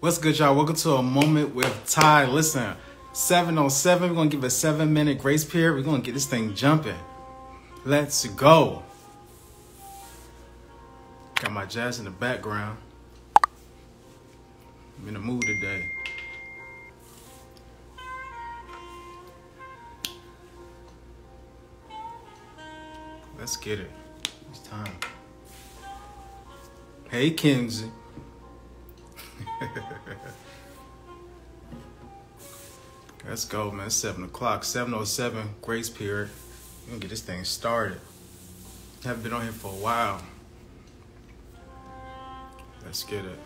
What's good, y'all? Welcome to A Moment with Ty. Listen, 7:07, we're going to give a 7-minute grace period. We're going to get this thing jumping. Let's go. Got my jazz in the background. I'm in the mood today. Let's get it. It's time. Hey, Kenzie. Let's go, man. It's 7 o'clock. 7:07, grace period. We're going to get this thing started. Haven't been on here for a while. Let's get it.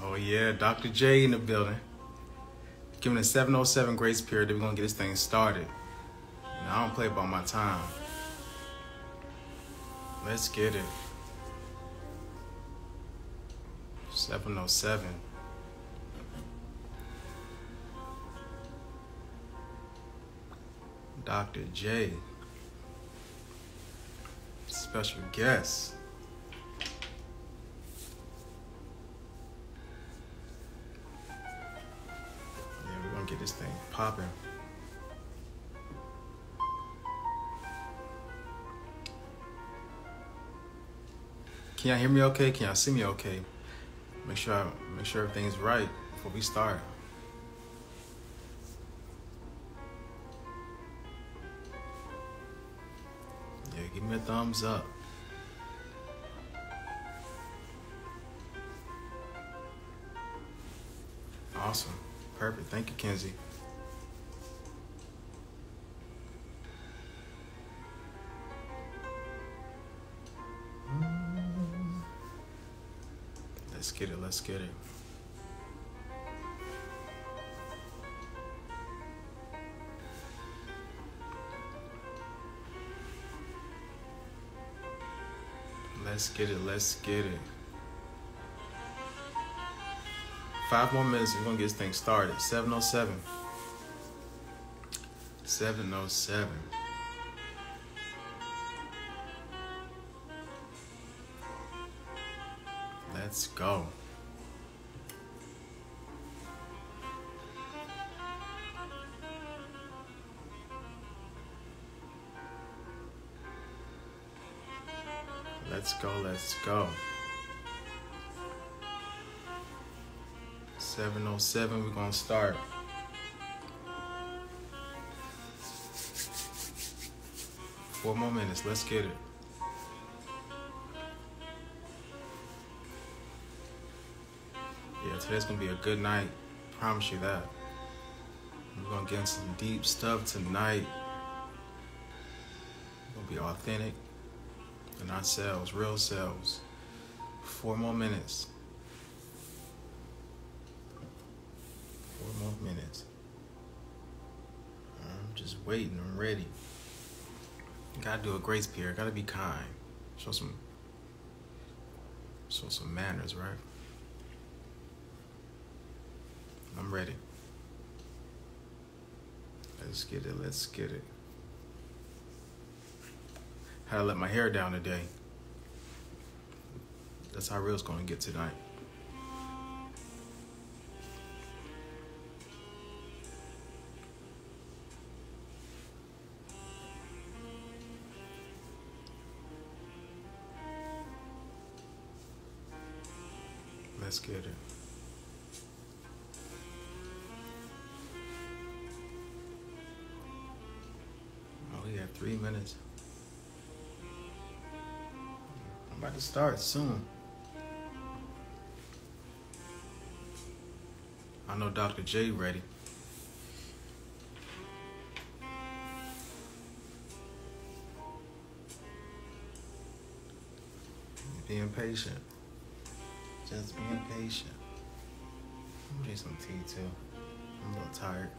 Oh, yeah. Dr. J in the building. Giving a 7:07 grace period. We're going to get this thing started. Now, I don't play about my time. Let's get it. 7:07. Dr. J. Special guest. Yeah, we're gonna get this thing popping. Can y'all hear me okay? Can y'all see me okay? Make sure everything's right before we start. Yeah, give me a thumbs up. Awesome. Perfect. Thank you, Kenzie. Let's get it. Let's get it. Let's get it. Let's get it. 5 more minutes. We're going to get this thing started. 7:07. 7:07. Let's go. Let's go, let's go. 7:07, we're gonna start. Four more minutes, let's get it. Yeah, today's gonna be a good night. Promise you that. We're gonna get into some deep stuff tonight. We're gonna be authentic and ourselves, real selves. 4 more minutes. 4 more minutes. I'm just waiting. I'm ready. Gotta do a grace period. Gotta be kind. Show some manners, right? I'm ready. Let's get it. Let's get it. Had to let my hair down today. That's how real it's gonna get tonight. Let's get it. Oh, we have 3 minutes. I'm about to start soon. I know Dr. J ready. Being patient. Just being patient. I'm gonna drink some tea too. I'm a little tired.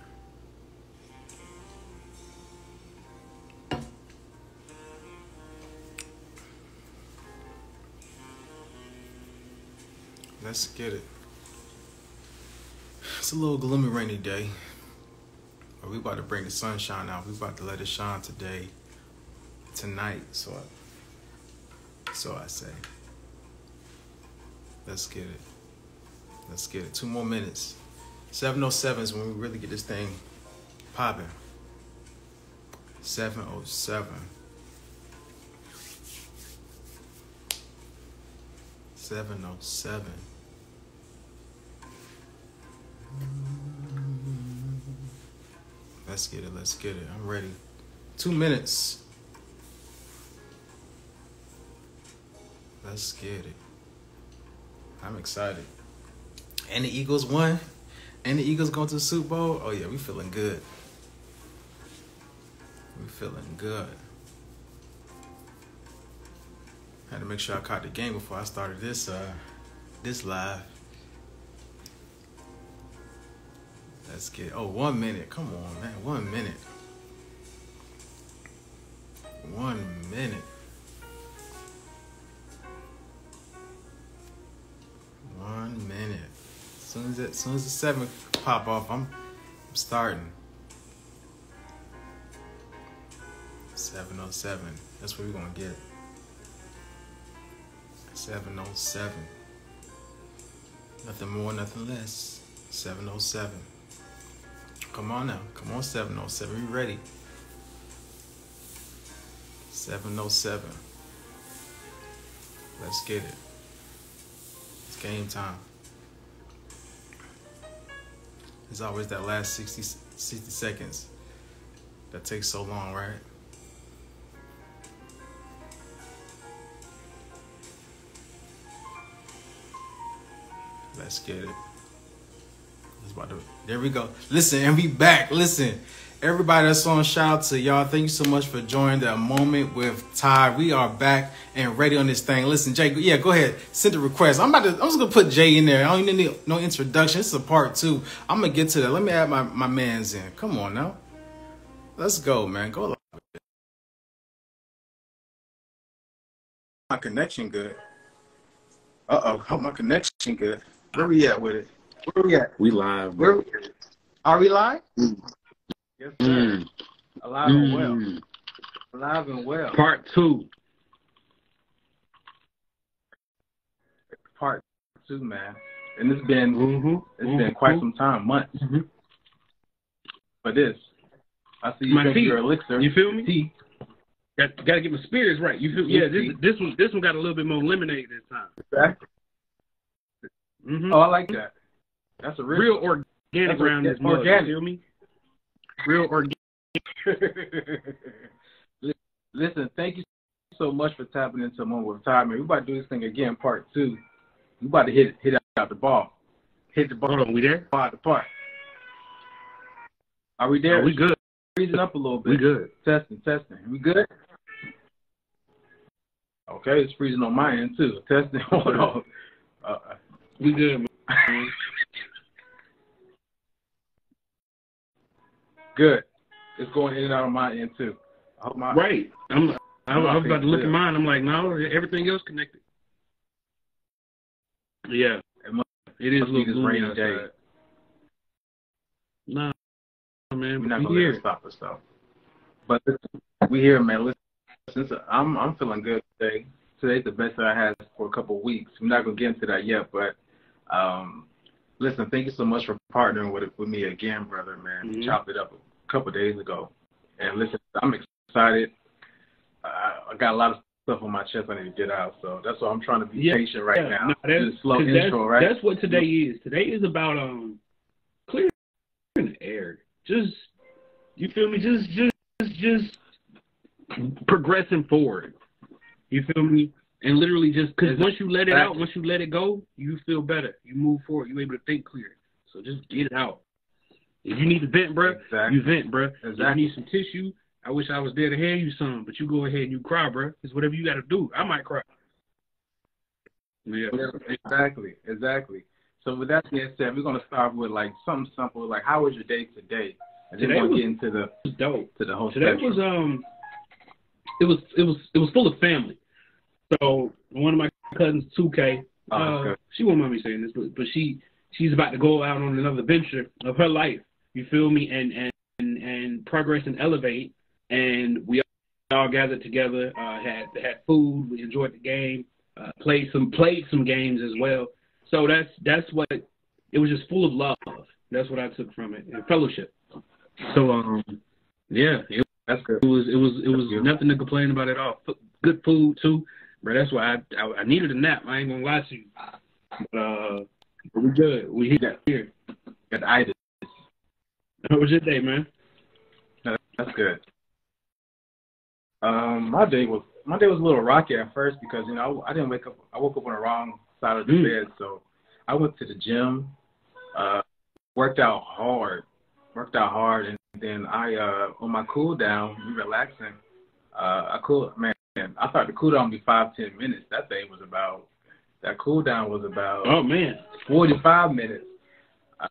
Let's get it. It's a little gloomy, rainy day. But we about to bring the sunshine out. We about to let it shine today. tonight. So I say, let's get it. Let's get it. 2 more minutes. 7:07 is when we really get this thing popping. 7:07. 7:07. Let's get it. Let's get it. I'm ready. 2 minutes. Let's get it. I'm excited. And the Eagles won. And the Eagles going to the Super Bowl. Oh, yeah, we feeling good. We feeling good. Had to make sure I caught the game before I started this live. Let's get 1 minute. Come on, man. 1 minute. 1 minute. 1 minute. As soon as the 7 pop off, I'm starting. 7:07. That's what we're gonna get. 7:07. Nothing more, nothing less. 7:07. Come on now. Come on, 7:07. We ready. 7:07. Let's get it. It's game time. There's always that last 60 seconds that takes so long, right? Let's get it. There we go. Listen, and we back. Listen, everybody that's on, shout out to y'all. Thank you so much for joining the moment with Ty. We are back and ready on this thing. Listen, Jay, yeah, go ahead. Send a request. I'm just gonna put Jay in there. I don't even need no introduction. This is a part 2. I'm gonna get to that. Let me add my mans in. Come on now. Let's go, man. Go. My connection good. Hope my connection good. Where we at with it? Where we at? We live. Bro. Are we live? Yes, sir. Alive and well. Alive and well. Part 2. Part 2, man. And it's been been quite some time, months. For this, I see you drink your elixir. You feel me? Tea. Got to get my spirits right. You feel? Yeah. This one got a little bit more lemonade this time. Exactly. Oh, I like that. That's a real organic around this mug. You feel me? Real organic. Listen, thank you so much for tapping into a moment with time. Man, we about to do this thing again, part 2. We about to hit out the ball. Hit the ball. Hold on, we there? Out the park. Are we there? We good. Freezing up a little bit. We good. Testing. We good? Okay, it's freezing on my end too. Testing. Hold on. We good, man. Good. It's going in and out on my end too. I hope right. I was about to look at mine. I'm like, no, everything else connected. Yeah. It is a little rainy day. No, man. We're not going to let it stop us though. But we here, man. Listen, I'm feeling good today. Today's the best that I had for a couple of weeks. We're not going to get into that yet, but listen, thank you so much for partnering with me again, brother, man. We chopped it up a couple of days ago. And listen, I'm excited. I got a lot of stuff on my chest I need to get out, so that's why I'm trying to be patient right now. No, that's, slow intro, right? That's what today is. Today is about clearing the air. Just, you feel me? Just progressing forward. You feel me? And literally just, because once you let it out, once you let it go, you feel better. You move forward. You're able to think clear. So just get it out. If you need to vent, bro, you vent, bro. If you need some tissue, I wish I was there to hand you some, but you go ahead and you cry, bro. It's whatever you got to do. I might cry. Yeah. Exactly. So with that being said, we're going to start with like something simple, like how was your day today? And then we'll get into the whole today spectrum. Was it was full of family. So one of my cousins, 2K, she won't mind me saying this, but she's about to go out on another venture of her life. You feel me? And progress and elevate. And we all gathered together, had food, we enjoyed the game, played some games as well. So that's what it was, just full of love. That's what I took from it, and fellowship. So yeah, That's good. it was nothing to complain about at all. Good food too, but that's why I needed a nap. I ain't gonna lie to you. But we good. We here. Got the itis. How was your day, man? That's good. My day was a little rocky at first because I didn't wake up. I woke up on the wrong side of the bed, so I went to the gym, worked out hard, and then I on my cool down, relaxing. I thought the cool down would be 5-10 minutes. That cool down was about 45 minutes. It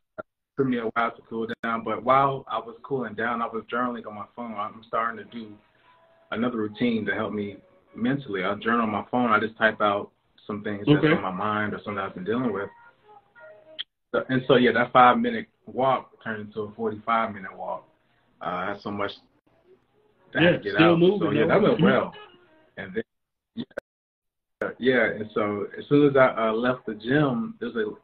took me a while to cool down, but while I was cooling down, I was journaling on my phone. I'm starting to do another routine to help me mentally. I journal on my phone. I just type out some things that's on my mind or something I've been dealing with. And so, yeah, that 5-minute walk turned into a 45-minute walk. I had so much that I had to get out. Moving, so, yeah, that went well. And then, and so as soon as I left the gym, there's an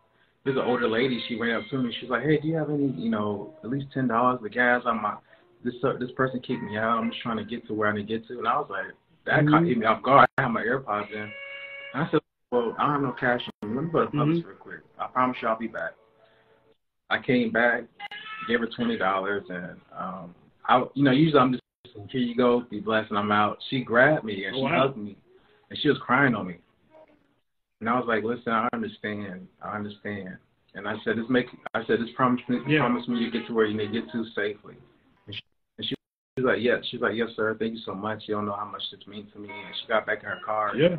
older lady. She ran up to me. She's like, "Hey, do you have any, at least $10 for gas on my? This person kicked me out. I'm just trying to get to where I need to get to." And I was like, that hit me off guard. I had my AirPods in. And I said, "Well, I don't have no cash on me. Let me go to Publix real quick. I promise you I'll be back." I came back, gave her $20, and usually I'm just, "Here you go, be blessed," and I'm out. She grabbed me and she hugged me, and she was crying on me. And I was like, "Listen, I understand. And I said, just promise me you get to where you need to get to safely." And she's like, "Yes." She's like, "Yes, sir. Thank you so much. You don't know how much this means to me." And she got back in her car. Yeah.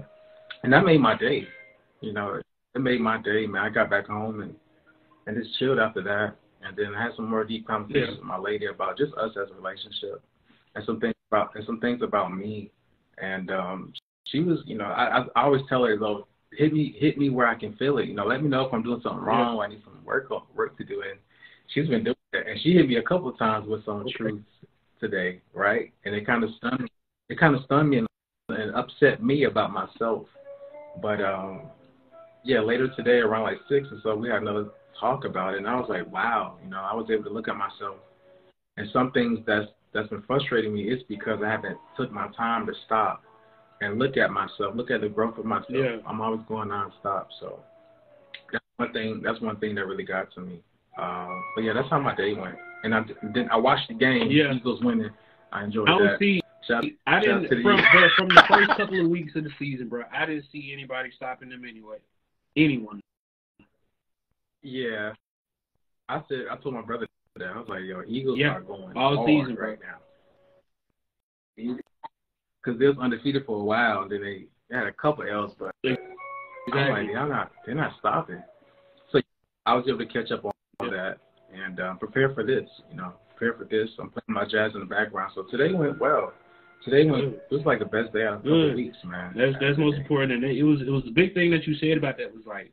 And that made my day. It made my day, man. I got back home and just chilled after that. And then I had some more deep conversations with my lady about just us as a relationship and some things about me. And she was, I always tell her, though, hit me where I can feel it. Let me know if I'm doing something wrong or I need some work to do. And she's been doing that. And she hit me a couple of times with some truths today, right? And it kind of stunned me and upset me about myself. But later today around like 6 or so, we had another talk about it, and I was like, wow, I was able to look at myself. And some things that's been frustrating me is because I haven't took my time to stop and look at myself, look at the growth of myself. Yeah. I'm always going nonstop. So that's one thing that really got to me. But yeah, that's how my day went. And I watched the game. Yeah. Eagles winning. I enjoyed that. From the first couple of weeks of the season, bro, I didn't see anybody stopping them anyway. Anyone. Yeah. I told my brother that. I was like, yo, Eagles are going all hard season right now. Because they was undefeated for a while, and then they had a couple L's, but I'm like, they're not stopping. So I was able to catch up on all that and prepare for this. Prepare for this. I'm playing my jazz in the background. So today went well. It was like the best day out of a couple of weeks, man. That's most important. And it was the big thing that you said about that was like,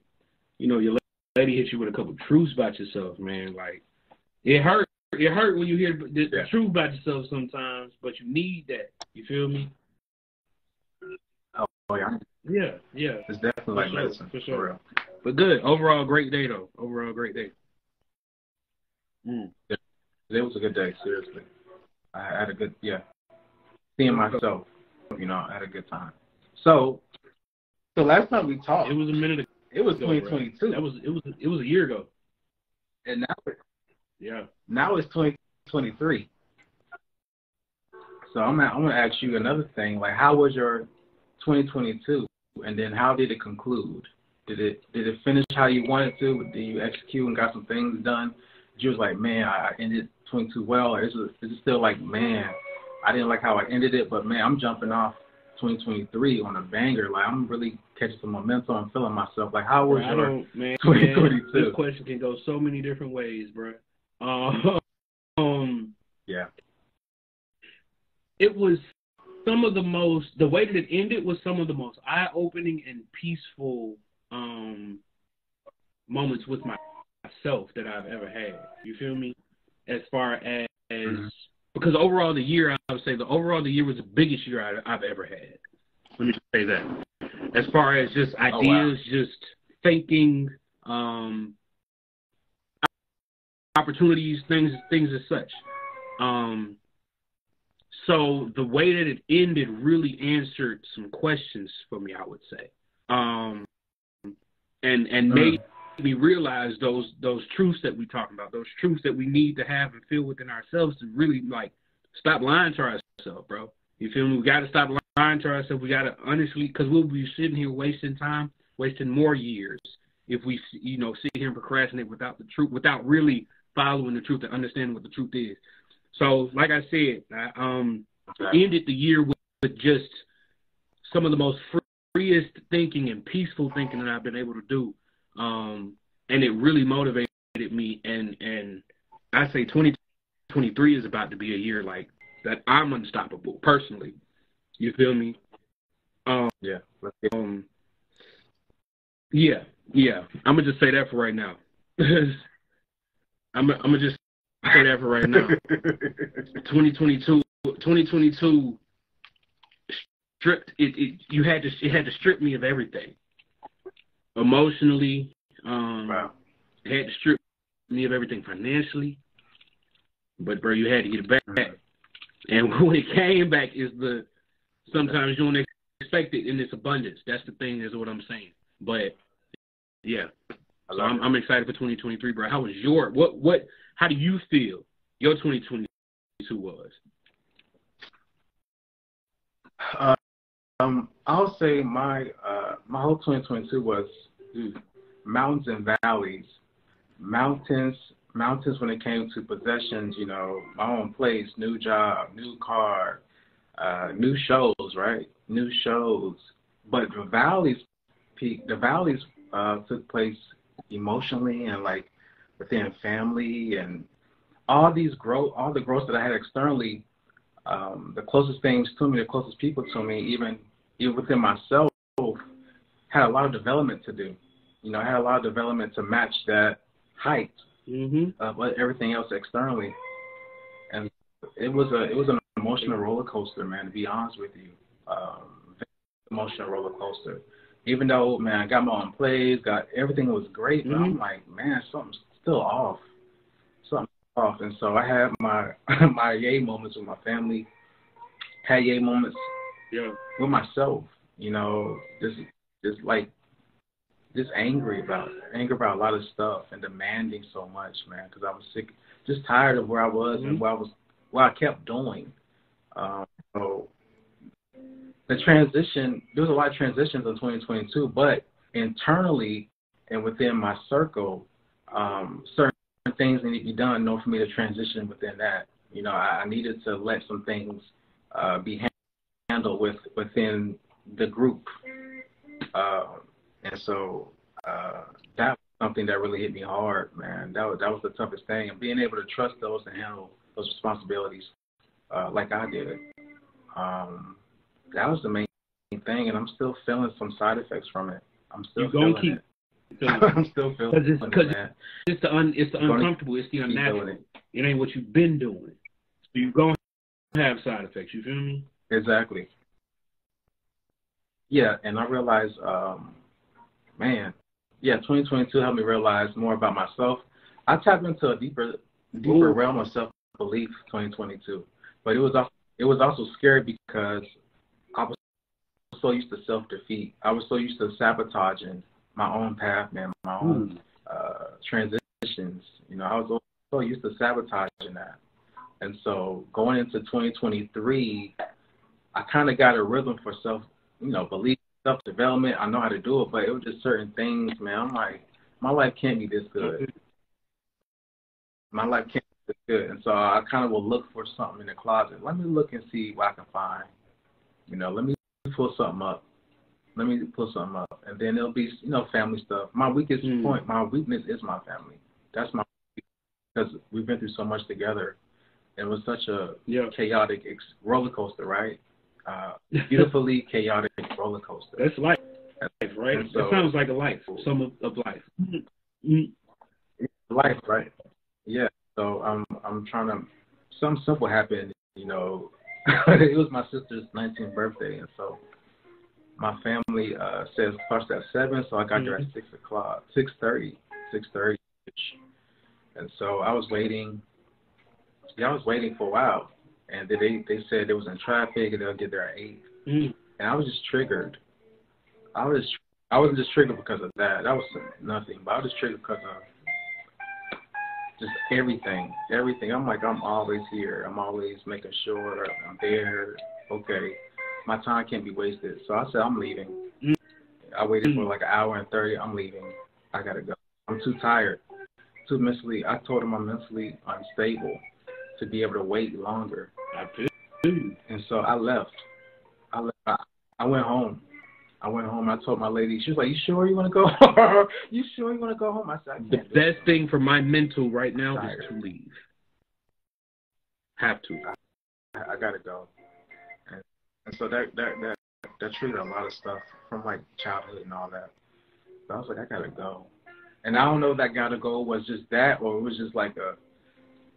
your lady hit you with a couple of truths about yourself, man. Like, it hurt. It hurt when you hear the truth about yourself sometimes, but you need that. You feel me? Oh, yeah. Yeah. It's definitely like medicine. For sure. For real. But good. Overall, great day, though. Overall, great day. It was a good day, seriously. I had a good, seeing myself, I had a good time. So last time we talked, it was a minute ago. It was 2022. Right? It was a year ago. And now it's 2023. So I'm gonna ask you another thing. Like, how was your 2022? And then how did it conclude? Did it finish how you wanted to? Did you execute and got some things done? You was like, man, I ended 22 well. Or is it still like, man, I didn't like how I ended it, but man, I'm jumping off 2023 on a banger. Like, I'm really catching some momentum and feeling myself. Like, how was your 2022? This question can go so many different ways, bro. Yeah. It was the way that it ended was some of the most eye-opening and peaceful moments with myself that I've ever had. You feel me? As far as because overall the year, I would say the year was the biggest year I've ever had. Let me just say that. As far as just ideas, just thinking, opportunities, things as such. So the way that it ended really answered some questions for me, I would say, and made me realize those truths that we talk about, those truths that we need to have and feel within ourselves to really like stop lying to ourselves, bro. You feel me? We got to stop lying to ourselves. We got to honestly, because we'll be sitting here wasting time, wasting more years if we, sit here and procrastinate without the truth, without really following the truth and understanding what the truth is. So, like I said, I ended the year with just some of the most freest thinking and peaceful thinking that I've been able to do. And it really motivated me. And I say 2023 is about to be a year like that I'm unstoppable, personally. You feel me? Yeah. Yeah. I'm going to just say that for right now. I'm going to just say that for right now. 2022 stripped it. It had to strip me of everything. Emotionally, it had to strip me of everything financially. But bro, you had to get it back. And when it came back, sometimes you don't expect it in its abundance. That's the thing, is what I'm saying. But yeah, so I'm excited for 2023, bro. How was how do you feel your 2022 was? I'll say my whole 2022 was mountains and valleys. Mountains when it came to possessions, my own place, new job, new car, new shows, right? New shows. But the valleys took place emotionally and like within family and all the growth that I had externally. The closest things to me, the closest people to me, even within myself, had a lot of development to do. I had a lot of development to match that height of everything else externally, and it was an emotional roller coaster, man. To be honest with you, emotional roller coaster. Even though, man, I got my own plays, everything was great, but I'm like, man, something's still off. And so I had my my yay moments with my family, had yay moments with myself, just angry about a lot of stuff and demanding so much, man, because I was sick, just tired of where I was and what I kept doing. So the transition, there was a lot of transitions in 2022, but internally and within my circle, certain things need to be done in order for me to transition within that. I needed to let some things be handled within the group. And so that was something that really hit me hard, man. That was the toughest thing. And being able to trust those and handle those responsibilities like I did. That was the main thing, and I'm still feeling some side effects from it. I'm still feeling it. I'm still feeling it, man. It's the uncomfortable. It's the unnatural. It ain't what you've been doing. So you're going to have side effects. You feel me? Exactly. Yeah, and I realized, 2022 helped me realize more about myself. I tapped into a deeper realm of self-belief 2022. But it was also scary because I was so used to self-defeat. I was so used to sabotaging my own path, man, my own transitions. I was so used to sabotaging that. And so going into 2023, I kind of got a rhythm for belief, self-development. I know how to do it, but it was just certain things, man. I'm like, my life can't be this good. My life can't be this good. And so I kind of will look for something in the closet. Let me look and see what I can find. Let me pull something up. And then it'll be, family stuff. My weakest point, my weakness is my family. That's my because we've been through so much together. It was such a chaotic roller coaster, right? Beautifully chaotic roller coaster. That's life, right? So, it sounds like a life, some of life. Life, right? Yeah. So I'm trying to something simple happened. It was my sister's 19th birthday, and so my family says starts at 7, so I got there at 6:00, 6:30. And so I was waiting. Yeah, I was waiting for a while, and they said it was in traffic, and they'll get there at 8. And I was just triggered. I wasn't just triggered because of that. That was nothing, but I was just triggered because of just everything. I'm like, I'm always here. I'm always making sure I'm there. Okay, my time can't be wasted. So I said, I'm leaving. I waited for like an hour and 30. I'm leaving. I gotta go. I'm too tired. I told him I'm mentally unstable to be able to wait longer. And so I left. I went home. I told my lady, she was like, you sure you want to go home? You sure you want to go home? I said, I can't. The best thing for my mental right now is to leave. Have to. I got to go. And so that triggered a lot of stuff from like childhood and all that. But I was like, I got to go. And I don't know if that got to go was just that, or it was just like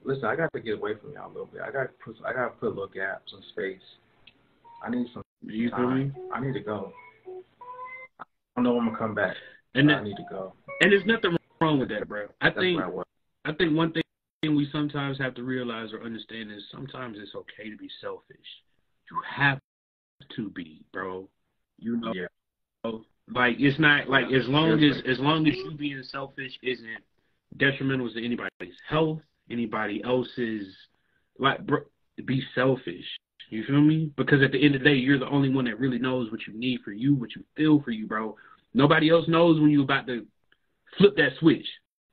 listen, I got to get away from y'all a little bit. I got to put little gaps in space. I need some time. I need to go. I don't know when I'm going to come back. And I need to go. And there's nothing wrong with that, bro. I think one thing we sometimes have to realize or understand is sometimes it's okay to be selfish. You have to be, bro. Yeah. Like, it's not like as long as you being selfish isn't detrimental to anybody's health, anybody else's, like, bro, be selfish. You feel me? Because at the end of the day, you're the only one that really knows what you need for you, what you feel for you, bro. Nobody else knows when you're about to flip that switch.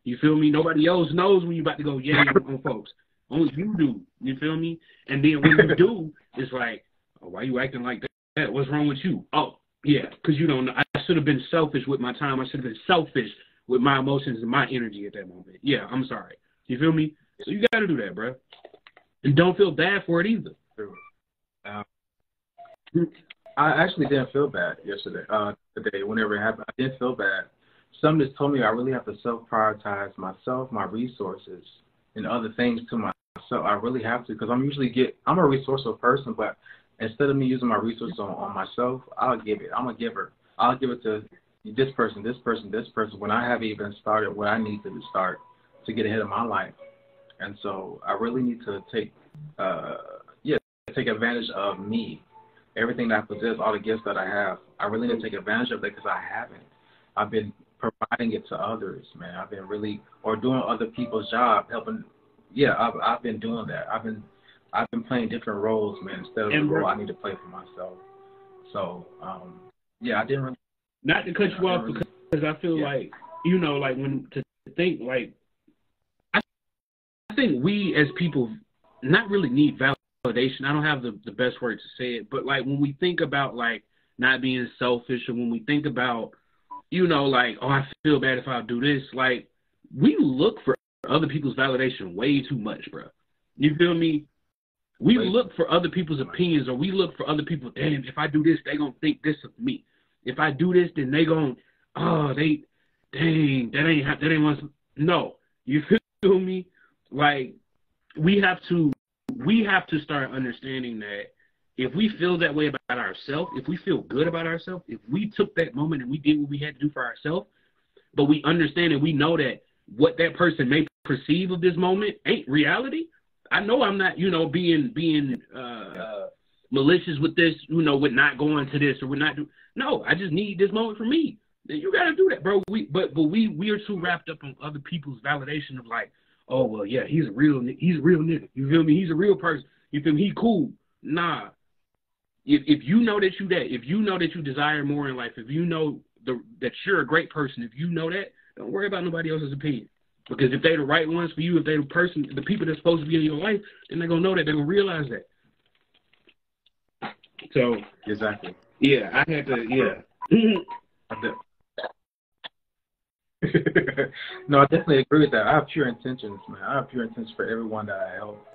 You feel me? Nobody else knows when you're about to go on folks. Only you do. You feel me? And then when you do, it's like, oh, why you acting like that? What's wrong with you? Oh, yeah, because you don't know. I should have been selfish with my time. I should have been selfish with my emotions and my energy at that moment. Yeah, I'm sorry. You feel me? So you got to do that, bro. And don't feel bad for it either. I actually didn't feel bad today, whenever it happened. I didn't feel bad. Something just told me I really have to self-prioritize myself, my resources, and other things to myself. I really have to, because I'm a resourceful person, but instead of me using my resources on myself, I'll give it. I'm a giver. I'll give it to this person, when I haven't even started what I need to start to get ahead of my life. And so I really need to take advantage of me. Everything that I possess, all the gifts that I have, I really need to take advantage of that because I haven't. I've been providing it to others, man. I've been doing other people's job, helping. Yeah, I've been doing that. I've been playing different roles, man, instead of the role I need to play for myself. So, I didn't really. Not to cut you off, because I feel like, like when to think, like, I think we as people not really need validation. I don't have the best word to say it, but like when we think about like not being selfish, or when we think about, like, oh, I feel bad if I do this, like we look for other people's validation way too much, bro. You feel me? We look for other people's opinions, or we look for other people, damn, if I do this, they gonna think this of me. If I do this, then they gonna, oh, that ain't what. No, you feel me? Like we have to start understanding that if we feel that way about ourselves, if we feel good about ourselves, if we took that moment and we did what we had to do for ourselves, but we understand and we know that what that person may perceive of this moment ain't reality. I know I'm not, being malicious with this, with not going to this or with not doing. No, I just need this moment for me. You got to do that, bro. We are too wrapped up on other people's validation of like, oh, well, yeah, he's a real nigga. You feel me? He's a real person. You feel me? He cool. Nah. If you know that if you know that you desire more in life, if you know that you're a great person, if you know that, don't worry about nobody else's opinion. Because if they're the right ones for you, if they're the people that's supposed to be in your life, then they're going to know that. They're going to realize that. So. Exactly. Yeah, I had to, No, I definitely agree with that. I have pure intentions, man. I have pure intentions for everyone that I help.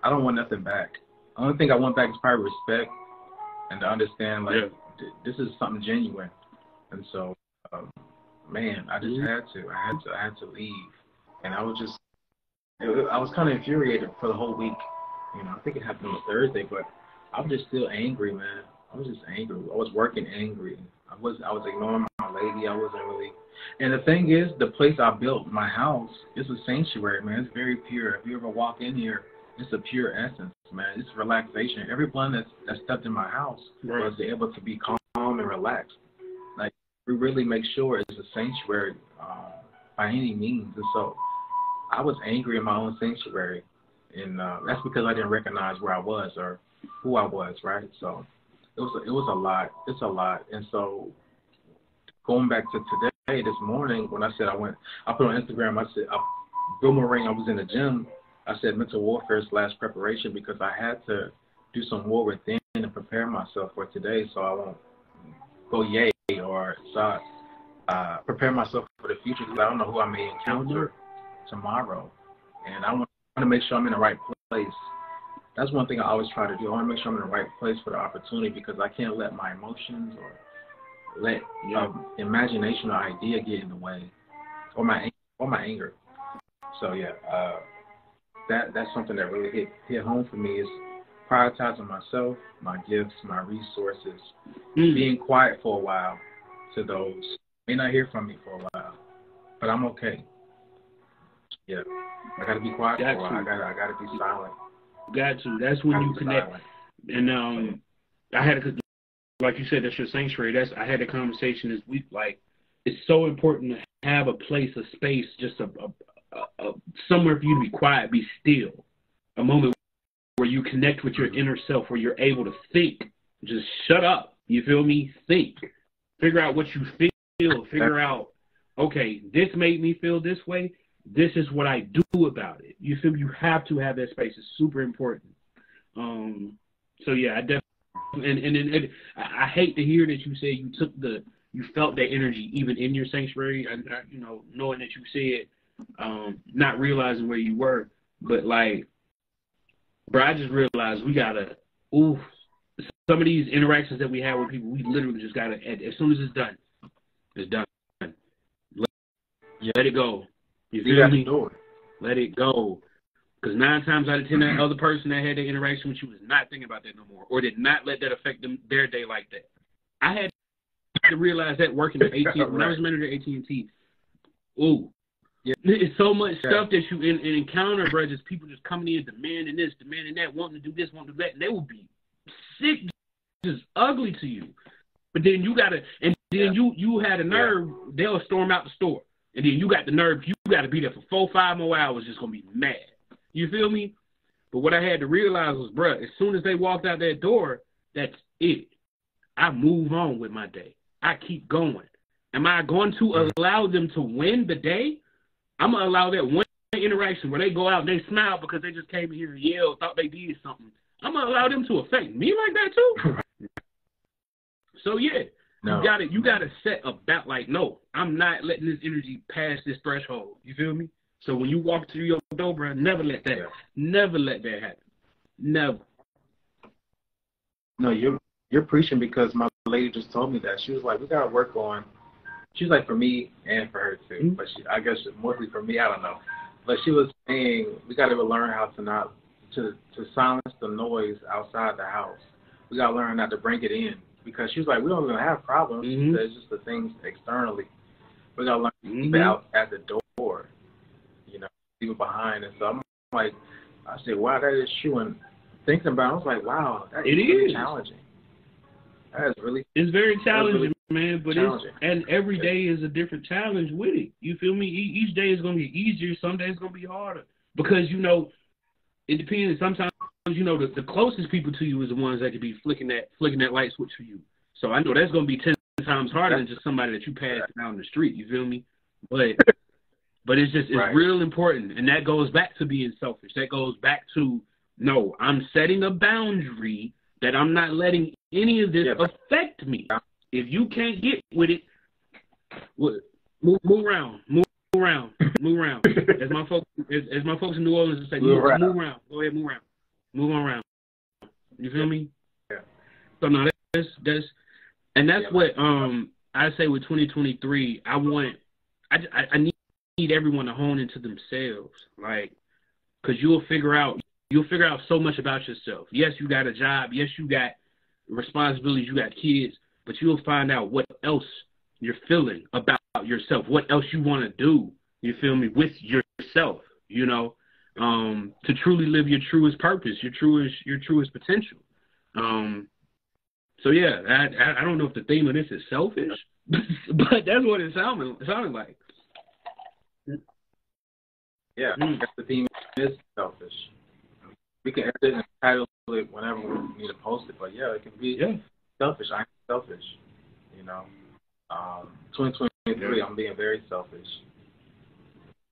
I don't want nothing back. The only thing I want back is probably respect and to understand, like, this is something genuine. And so, man, I just had to. I had to leave. And I was kind of infuriated for the whole week. You know, I think it happened on Thursday, but I'm just still angry, man. I was just angry. I was working angry. I was ignoring my lady. I wasn't really. And the thing is, the place I built, my house, is a sanctuary, man. It's very pure. If you ever walk in here, it's a pure essence, man. It's relaxation. Everyone that stepped in my house was able to be calm and relaxed. Like, we really make sure it's a sanctuary by any means. And so I was angry in my own sanctuary. And that's because I didn't recognize where I was or who I was, right? So it was a lot. It's a lot. And so going back to today, this morning, when I said I put on Instagram, I said, boomerang, I was in the gym. I said mental warfare / preparation because I had to do some war within and prepare myself for today so I won't go yay or prepare myself for the future because I don't know who I may encounter tomorrow. And I want to make sure I'm in the right place. That's one thing I always try to do. I want to make sure I'm in the right place for the opportunity because I can't let my emotions or let imagination or idea get in the way or my anger. So yeah, that's something that really hit home for me is prioritizing myself, my gifts, my resources, being quiet for a while to those may not hear from me for a while, but I'm okay. Yeah, I gotta be quiet for a while. I gotta be silent. Got to. That's when you connect. Silent. And I had like you said, that's your sanctuary. I had a conversation this week. Like, it's so important to have a place, a space, just a somewhere for you to be quiet, be still. A moment where you connect with your inner self, where you're able to think. Just shut up. You feel me? Think. Figure out what you feel. Figure out, okay, this made me feel this way. This is what I do about it. You feel me? You have to have that space. It's super important. So yeah, I definitely. And I hate to hear that you say you felt that energy even in your sanctuary, and knowing that you said, not realizing where you were, but like, bro, I just realized we gotta, some of these interactions that we have with people, we literally just gotta, as soon as it's done, it's done. Let it go. You feel me? Let it go. Because 9 times out of 10, that other person that had that interaction with you was not thinking about that no more, or did not let that affect their day like that. I had to realize that working at AT&T, when I was manager at AT&T, it's so much stuff that you encounter, bro. Just people just coming in, demanding this, demanding that, wanting to do this, wanting to do that. And they will be sick, just ugly to you. But then you gotta, and then you had a nerve. They'll storm out the store, and then you got the nerve. You got to be there for 4 or 5 more hours, just gonna be mad. You feel me? But what I had to realize was, bruh, as soon as they walked out that door, that's it. I move on with my day. I keep going. Am I going to allow them to win the day? I'm going to allow that one interaction where they go out and they smile because they just came in here and yelled, thought they did something. I'm going to allow them to affect me like that too. So, yeah, you gotta set about, like, no, I'm not letting this energy pass this threshold. You feel me? So when you walk through your door, bro, never let that happen. Never. No, you're preaching because my lady just told me that. She was like, we gotta work on. She's like, for me and for her too, but I guess mostly for me. I don't know. But she was saying we gotta learn how to silence the noise outside the house. We gotta learn not to bring it in because she was like, we don't even have problems. It's just the things externally. We gotta learn to keep it out at the door. People behind, and so I'm like, I said, wow, that is true. And thinking about it, I was like, wow, that is really challenging. It's very challenging, man. But and every day is a different challenge with it. You feel me? Each day is gonna be easier. Some days gonna be harder because it depends. Sometimes the closest people to you is the ones that could be flicking that light switch for you. So I know that's gonna be 10 times harder than just somebody that you pass down the street. You feel me? But it's real important, and that goes back to being selfish. That goes back to, no, I'm setting a boundary that I'm not letting any of this affect me. If you can't get with it, move around. As my folks in New Orleans would say, move around. Go ahead, move around. Move on around. You feel me? Yeah. So no, that's what I say with 2023. I need everyone to hone into themselves, like, because you'll figure out you'll figure out so much about yourself. Yes, you got a job. Yes, you got responsibilities. You got kids. But you'll find out what else you're feeling about yourself, what else you want to do, you feel me, with yourself, you know, to truly live your truest purpose, your truest potential. So, yeah, I don't know if the theme of this is selfish, but that's what it sounded like. Yeah, I guess the theme is selfish. We can edit it and title it whenever we need to post it, but yeah, it can be selfish. I'm selfish, you know. 2023, I'm being very selfish.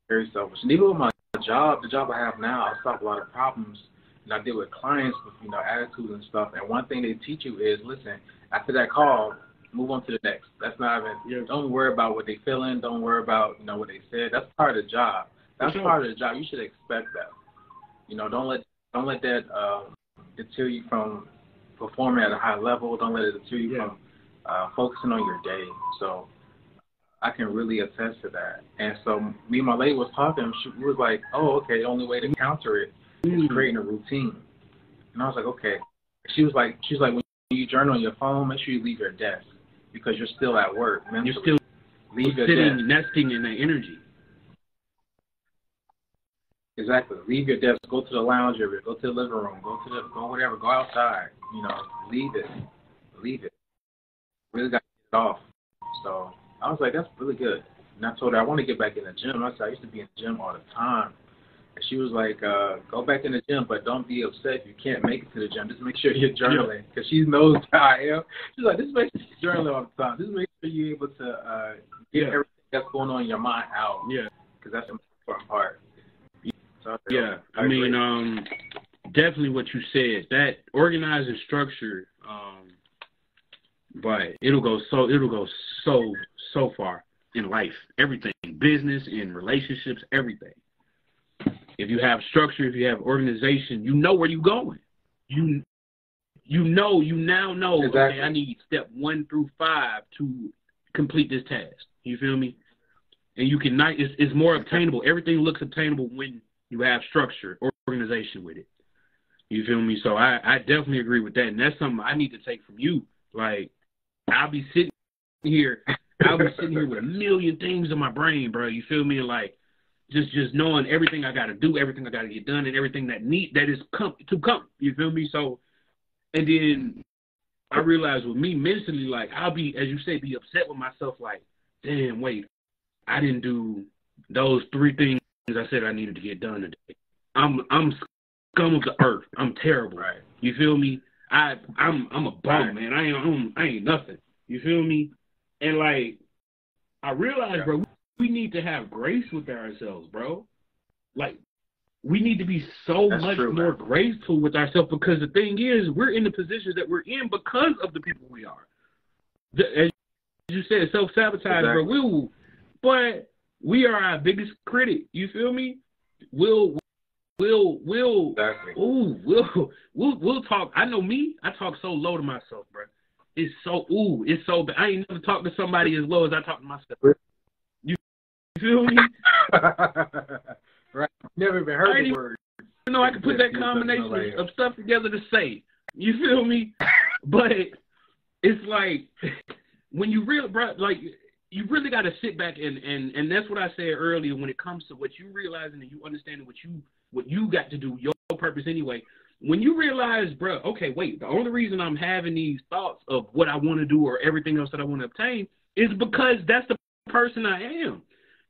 Very selfish. And even with my job, the job I have now, I solve a lot of problems, and I deal with clients with, you know, attitudes and stuff. And one thing they teach you is, listen, after that call, move on to the next. That's not even, don't worry about what they feeling. Don't worry about, you know, what they said. That's part of the job. That's part of the job. You should expect that. You know, don't let that deter you from performing at a high level. Don't let it deter you from focusing on your day. So I can really attest to that. And so me and my lady was talking. She was like, oh, okay, the only way to counter it is creating a routine. And I was like, okay. She was like, when you journal on your phone, make sure you leave your desk because you're still at work mentally. You're still leave your sitting, desk. nesting in that energy. Exactly. Leave your desk. Go to the lounge area. Go to the living room. Go whatever. Go outside. You know, leave it. Leave it. Really got to get it off. So I was like, that's really good. And I told her I want to get back in the gym. I said I used to be in the gym all the time. And she was like, go back in the gym, but don't be upset if you can't make it to the gym. Just make sure you're journaling because she knows how I am. She's like, just make sure you're journaling all the time. Just make sure you're able to get everything that's going on in your mind out. Yeah. Because that's the most important part. So I mean, definitely what you said. That organized and structured, but it'll go so far in life. Everything, business, in relationships, everything. If you have structure, if you have organization, you know where you're going. You now know. Exactly. Okay, I need step 1 through 5 to complete this task. You feel me? And you can it's more obtainable. Everything looks obtainable when you have structure or organization with it. You feel me? So I definitely agree with that. And that's something I need to take from you. Like, I'll be sitting here with a million things in my brain, bro. You feel me? And like, just knowing everything I got to do, everything I got to get done, and everything that is to come. You feel me? So, and then I realize with me mentally, like, I'll be, as you say, be upset with myself. Like, damn, wait, I didn't do those 3 things I said I needed to get done today. I'm scum of the earth. I'm terrible. Right. You feel me? I'm a bum, man. I ain't nothing. You feel me? And like, I realized, bro, we need to have grace with ourselves, bro. Like, we need to be so much more graceful with ourselves because the thing is, we're in the positions that we're in because of the people we are. As you said, self-sabotage, bro. But we are our biggest critic. You feel me? We'll talk. I know me. I talk so low to myself, bro. It's so bad. I ain't never talked to somebody as low as I talk to myself. You feel me? Right. Never even heard the word. You know, I can put that combination of stuff together to say. You feel me? But it's like when you really, bro, like, you really got to sit back and that's what I said earlier when it comes to what you realizing and you understanding what you got to do, your purpose anyway. When you realize, bro, okay, wait, the only reason I'm having these thoughts of what I want to do or everything else that I want to obtain is because that's the person I am.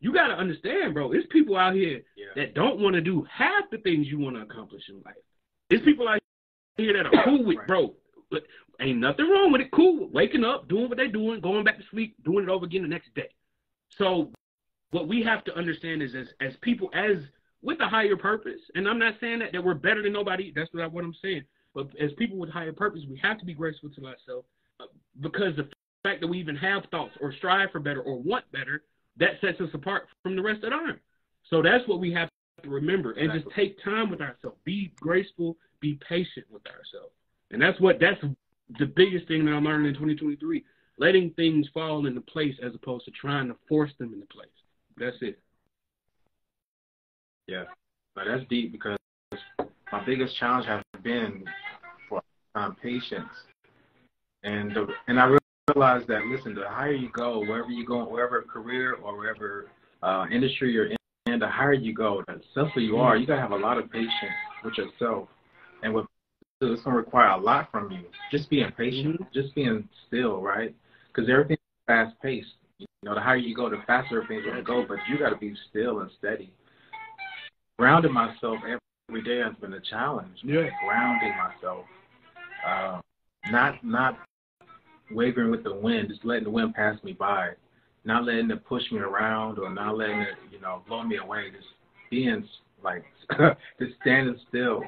You got to understand, bro, there's people out here that don't want to do half the things you want to accomplish in life. There's people out here that are cool with, bro. But ain't nothing wrong with it. Cool. Waking up, doing what they're doing, going back to sleep, doing it over again the next day. So what we have to understand is as people, as with a higher purpose, and I'm not saying that we're better than nobody. That's not what I'm saying. But as people with higher purpose, we have to be graceful to ourselves because the fact that we even have thoughts or strive for better or want better, that sets us apart from the rest that aren't. So that's what we have to remember and just take time with ourselves. Be graceful, be patient with ourselves. And that's the biggest thing that I'm learning in 2023, letting things fall into place as opposed to trying to force them into place. That's it. Yeah. But that's deep because my biggest challenge has been for patience. And I realized that, listen, the higher you go, wherever you go, wherever career or wherever industry you're in, the higher you go, the simpler you are, you got to have a lot of patience with yourself. And with it's going to require a lot from you. Just being patient, just being still, right? Because everything's fast-paced. You know, the higher you go, the faster things will go, but you got to be still and steady. Grounding myself every day has been a challenge. Yeah. Grounding myself. Not wavering with the wind, just letting the wind pass me by. Not letting it push me around or not letting it, you know, blow me away. Just being, like, just standing still.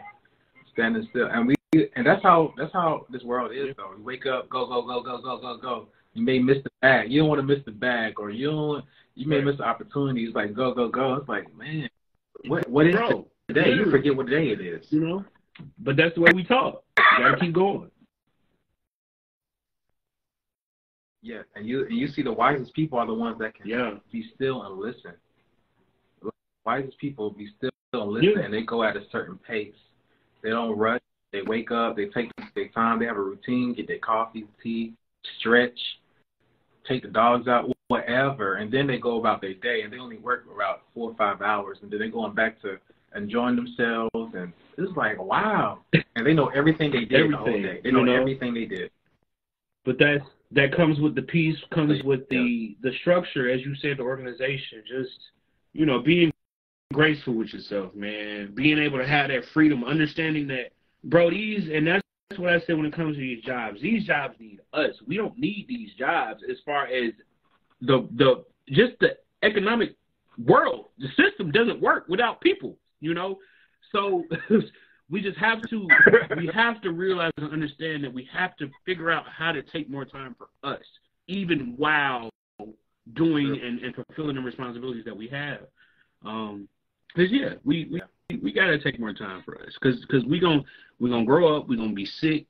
And that's how this world is, though. You wake up, go. You may miss the bag. You don't want to miss the bag, or you may miss the opportunity. It's like go. It's like, man, what is today? You forget what day it is. You know, but that's the way we talk. You gotta keep going. Yeah, and you see the wisest people are the ones that can be still and listen. The wisest people be still and listen, and they go at a certain pace. They don't rush. They wake up. They take their time. They have a routine. Get their coffee, tea, stretch, take the dogs out, whatever, and then they go about their day. And they only work about 4 or 5 hours, and then they're going back to enjoying themselves. And it's like, wow. And they know everything they did the whole day. They know everything they did. But that comes with the peace, comes with the structure, as you said, the organization. Just, you know, being graceful with yourself, man. Being able to have that freedom, understanding that, bro, and that's what I said when it comes to these jobs. These jobs need us. We don't need these jobs as far as just the economic world. The system doesn't work without people, you know? So we just have to realize and understand that we have to figure out how to take more time for us, even while doing and fulfilling the responsibilities that we have. Because we gotta take more time for us, because we're gonna grow up, we're gonna be sick.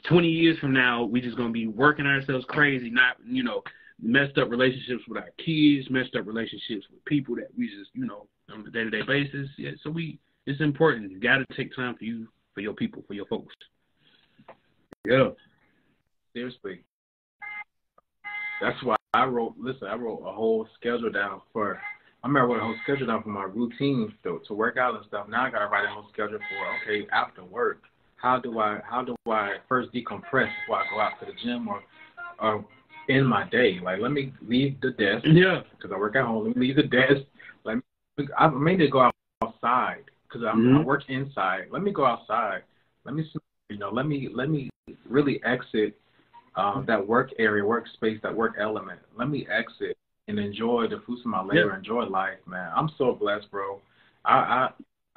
20 years from now, we just gonna be working ourselves crazy, not, you know, messed up relationships with our kids, messed up relationships with people that we just, you know, on a day-to-day basis. Yeah, so it's important. You gotta take time for you, for your people, for your folks. Yeah, seriously. That's why I wrote a whole schedule down for. I remember I wrote a whole schedule down for my routine to work out and stuff. Now I gotta write a whole schedule for, okay, after work, how do I first decompress before I go out to the gym or in my day? Like, let me leave the desk. Yeah. Because I work at home. Let me leave the desk. I may need to go outside because I work inside. Let me go outside. Let me, you know, let me really exit that work area, workspace, that work element. Let me exit and enjoy the fruits of my labor, enjoy life, man. I'm so blessed, bro. I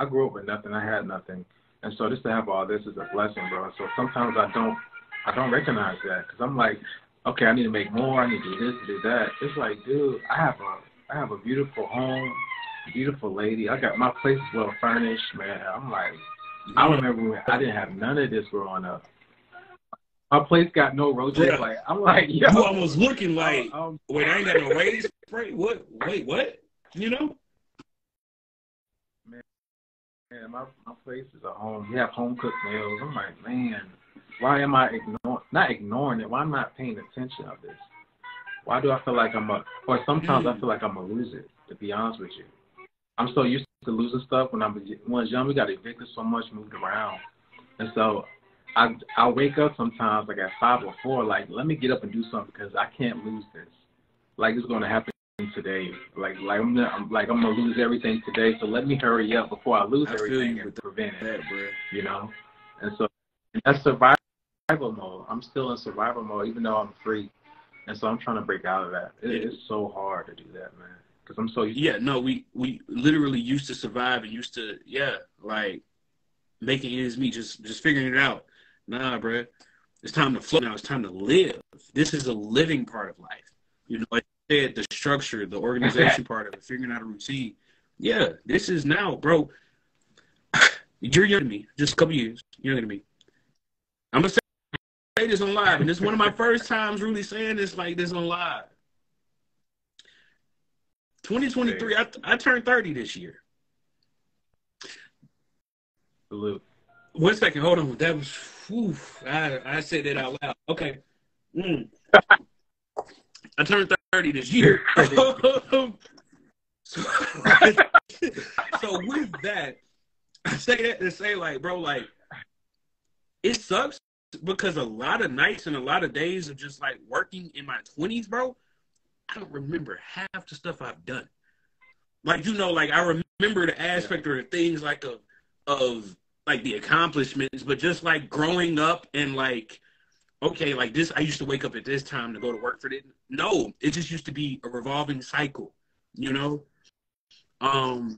grew up with nothing. I had nothing. And so just to have all this is a blessing, bro. So sometimes I don't recognize that, because I'm like, okay, I need to make more. I need to do this, do that. It's like, dude, I have a beautiful home, beautiful lady. I got my place is well furnished, man. I'm like, I remember when I didn't have none of this growing up. My place got no roaches. Like, I'm like, yo. You almost looking like, wait, I ain't got no raise spray? What? Wait, what? You know? Man, my place is a home. We have home-cooked meals. I'm like, man, why am I not ignoring it? Why am I not paying attention of this? Why do I feel like or sometimes I feel like I'm going to lose it, to be honest with you. I'm so used to losing stuff. When I was young, we got evicted so much, moved around. And so I wake up sometimes like at 5 or 4, like, let me get up and do something because I can't lose this. Like, it's going to happen today. Like I'm gonna lose everything today. So let me hurry up before I lose everything and prevent it. You know, and so that's survival mode. I'm still in survival mode, even though I'm free. And so I'm trying to break out of that. It's so hard to do that, man. Because I'm so used to no, we literally used to survive and used to like making ends meet, just figuring it out. Nah, bro, it's time to flow now. It's time to live. This is a living part of life. You know, like I said, the structure, the organization part of it, figuring out a routine. Yeah, this is now, bro. You're younger than me, just a couple years younger than me. I'm gonna say this on live, and this is one of my first times really saying this like this on live. 2023, I turned 30 this year. Salute. 1 second, hold on. That was, whew, I said that out loud. Okay. I turned 30 this year. So with that, I say that to say, like, bro, like, it sucks because a lot of nights and a lot of days of just, like, working in my 20s, bro, I don't remember half the stuff I've done. Like, you know, like, I remember the aspect or the things, like, of like, the accomplishments, but just, like, growing up and, like, okay, like, this, I used to wake up at this time to go to work for this. No, it just used to be a revolving cycle, you know? Wow.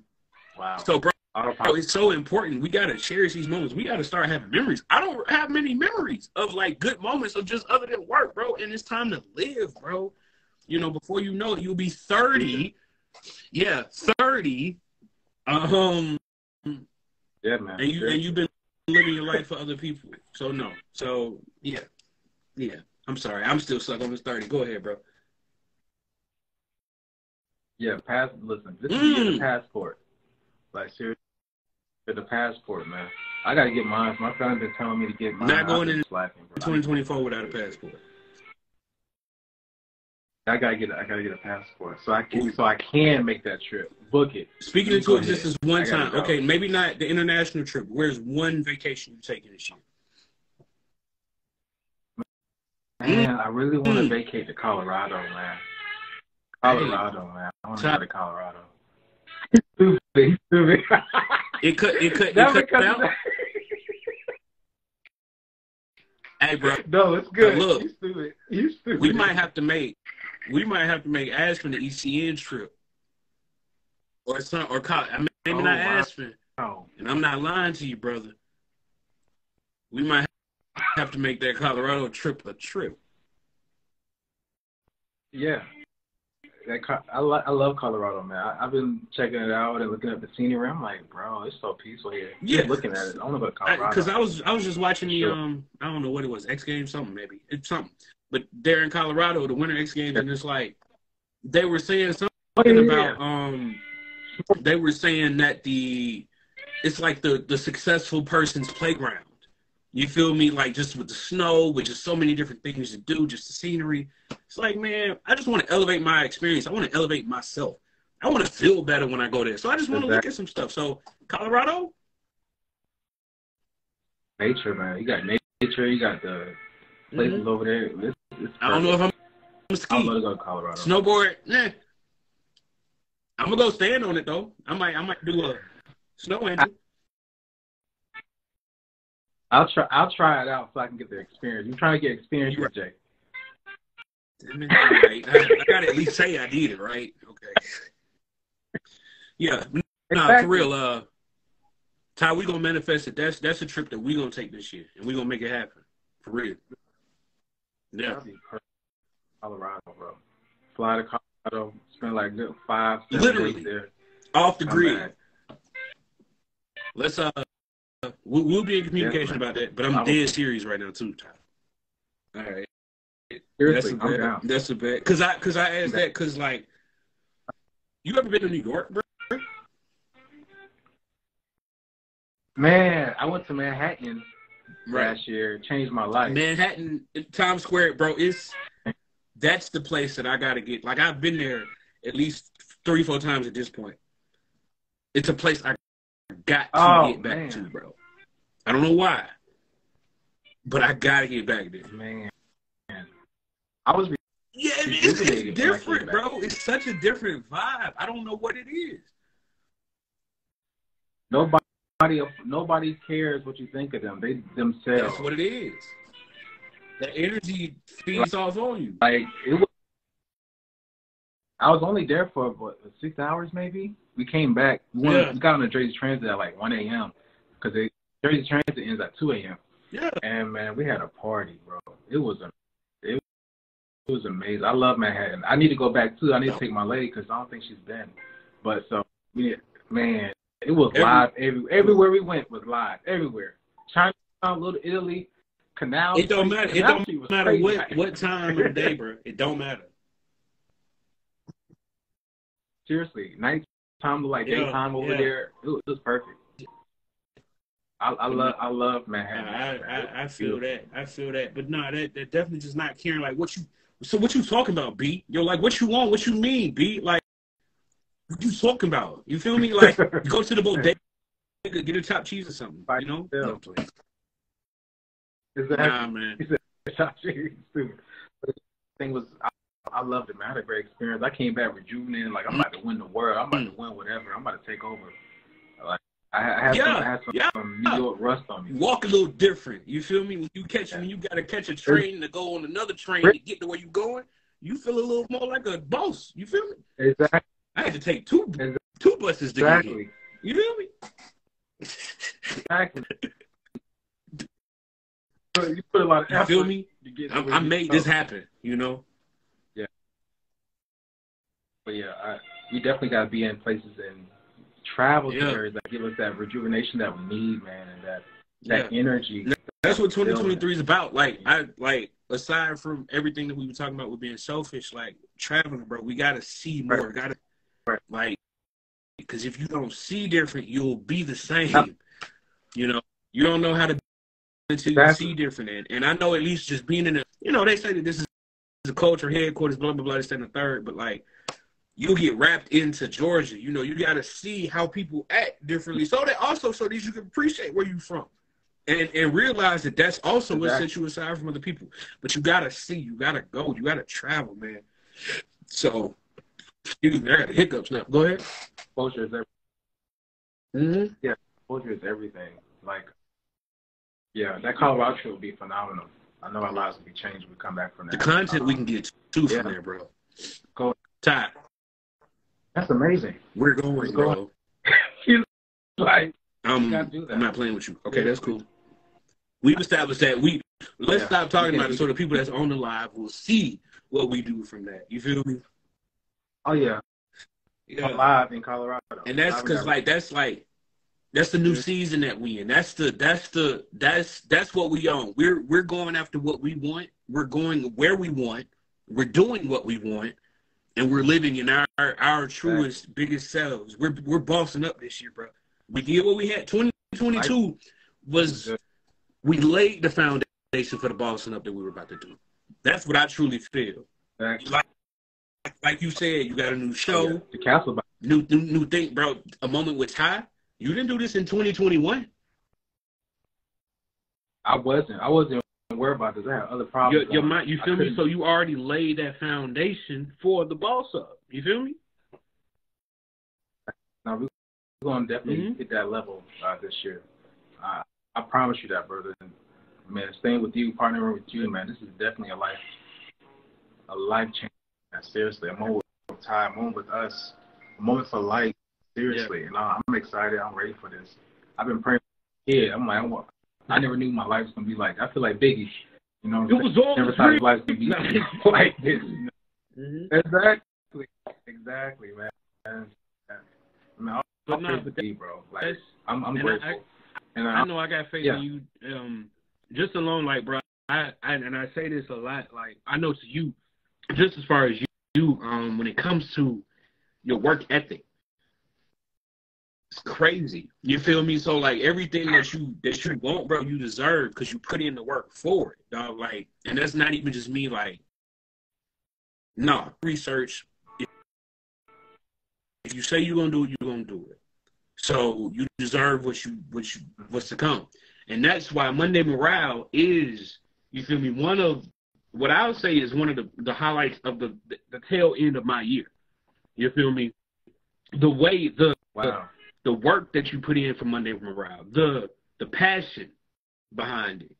So, bro, it's so important. We got to cherish these moments. We got to start having memories. I don't have many memories of, like, good moments of just other than work, bro. And it's time to live, bro. You know, before you know it, you'll be 30. Yeah, 30. Yeah, man. And you've been living your life for other people. So, no. So, yeah. Yeah. I'm sorry. I'm still stuck on this 30. Go ahead, bro. Yeah, listen, this is to get the passport. Like, seriously, get the passport, man. I got to get mine. My friend been telling me to get mine. Not going in slacking, 2024 without a passport. I gotta get a passport so I can make that trip. Book it. Speaking into existence one time. Okay, maybe not the international trip. Where's one vacation you taking this year? Man, I really want to vacate to Colorado, man. Colorado, man. I want to go to Colorado. He's stupid. It cut out. Hey, bro. No, it's good. Look, he's stupid. We might have to make Aspen the ECN trip, or maybe not Aspen. Oh. And I'm not lying to you, brother. We might have to make that Colorado trip a trip. Yeah. I love Colorado, man. I've been checking it out and looking at the scenery. I'm like, bro, it's so peaceful here. Yeah, just looking at it. I want to go to Colorado. Because I was just watching the I don't know what it was, X Games, something maybe. It's something. But they're in Colorado, the Winter X Games, and it's like they were saying something about they were saying that it's like the successful person's playground. You feel me? Like, just with the snow, with just so many different things to do, just the scenery. It's like, man, I just want to elevate my experience. I want to elevate myself. I want to feel better when I go there. So I just want to look at some stuff. So, Colorado? Nature, man. You got nature. You got the places over there. I don't know if I'm going to ski. I'm going to go to Colorado. Snowboard? Nah. I'm going to go stand on it, though. I might do a snow angel. I'll try it out so I can get the experience. You're trying to get experience, Jay. Right. I gotta at least say I did it, right? Okay. Yeah. Nah, for real. Ty, we gonna manifest it. That's a trip that we gonna take this year, and we gonna make it happen. For real. Yeah. That'd be perfect. Colorado, bro. Fly to Colorado. Spend like 5-7 days there. Off the grid. Let's we'll be in communication about that, but I'm dead serious right now too, Ty. All right. Seriously, that's a bet. Cause I asked that because, like, you ever been to New York, bro? Man, I went to Manhattan last year. Changed my life. Manhattan, Times Square, bro. That's the place that I gotta get. Like, I've been there at least 3-4 times at this point. It's a place I got to get back to, bro. I don't know why, but I gotta get back there. Man, I was. Yeah, it's different, bro. It's such a different vibe. I don't know what it is. Nobody cares what you think of them. They themselves. That's what it is. The energy feeds off on you. Like, it was. I was only there for, 6 hours maybe? We came back. We got on the Jersey Transit at like 1 a.m. because the Jersey Transit ends at 2 a.m. Yeah. And, man, we had a party, bro. It was amazing. I love Manhattan. I need to go back, too. I need to take my lady because I don't think she's been. But, so, yeah, man, it was live. Everywhere we went was live. Everywhere. Chinatown, Little Italy, Canal. It don't matter. It don't matter what time of the day, bro. It don't matter. Seriously, nighttime looked like daytime over there. It was perfect. I love Manhattan. I feel that. I feel that. But no, that definitely just not caring. Like, what you, so what you talking about, B? You're like, what you want? What you mean, B? Like, what you talking about? You feel me? Like, go to the bodega, get a chopped cheese or something. You know? No, please. Exactly. Nah, man. He said chopped cheese too. But the thing was, I loved it, man. I had a great experience. I came back rejuvenated. Like, I'm about to win the world. I'm about to win whatever. I'm about to take over. Like, I had some New York rust on me. Walk a little different. You feel me? When you gotta catch a train to go on another train to get to where you going, you feel a little more like a boss. You feel me? Exactly. I had to take two buses to get here. You feel me? Exactly. You put a lot of effort. You feel me? I made this happen, you know? Yeah. But yeah, we definitely got to be in places and travel to areas that give us that rejuvenation that we need, man, and that energy. That's what 2023 is about. Like, aside from everything that we were talking about with being selfish, like, traveling, bro, we got to see more. Like, because if you don't see different, you'll be the same. You know, you don't know how to until you see different. And I know at least just being in a, you know, they say that this is a culture headquarters, blah, blah, blah, this and the third, but like, you get wrapped into Georgia. You know, you got to see how people act differently. So that you can appreciate where you're from. And realize that that's also what sets you aside from other people. But you got to see, you got to go, you got to travel, man. So, excuse me, I got the hiccups now. Go ahead. Exposure is everything. Mm-hmm. Yeah, exposure is everything. Like, yeah, that Colorado trip will be phenomenal. I know our lives will be changed when we come back from that. The content we can get to from there, bro. Go. Ty. That's amazing. We're going, bro. He's like, I'm not playing with you. Okay, that's cool. We've established that. Let's stop talking about it so the people that's on the live will see what we do from that. You feel me? Oh yeah. Live in Colorado. And that's because that's the new season that we in. That's what we own. We're going after what we want. We're going where we want. We're doing what we want, and we're living in our truest, biggest selves. We're bossing up this year, bro. We did what we had. 2022 was, we laid the foundation for the bossing up that we were about to do. That's what I truly feel. Like you said, you got a new show, the castle, new thing, bro. A moment with Ty. You didn't do this in 2021. I wasn't worried about this. I had other problems. Your mind, you feel me? So you already laid that foundation for the boss up. You feel me? Now we're going to definitely hit that level this year. I promise you that, brother. And, man, staying with you, partnering with you, man, this is definitely a life change. Seriously, a moment with time, a moment with us, a moment for life. Seriously, and I'm excited. I'm ready for this. I've been praying. Yeah, I'm like, I never knew my life was gonna be like. I feel like Biggie. You know, it was all never thought his life would be like this. You know? Exactly, man. I mean, bro. Like, I'm grateful. I know I got faith in you. Just alone, like, bro. I say this a lot. Like, I know to you, just as far as you, when it comes to your work ethic. It's crazy. You feel me? So like everything that you want, bro, you deserve because you put in the work for it, dog. Like, and that's not even just me. Like, no research. If you say you're gonna do it, you're gonna do it. So you deserve what's to come, and that's why Monday Morale is, you feel me, one of what I would say is one of the highlights of the tail end of my year. You feel me? The way the work that you put in for Monday Morale, the passion behind it.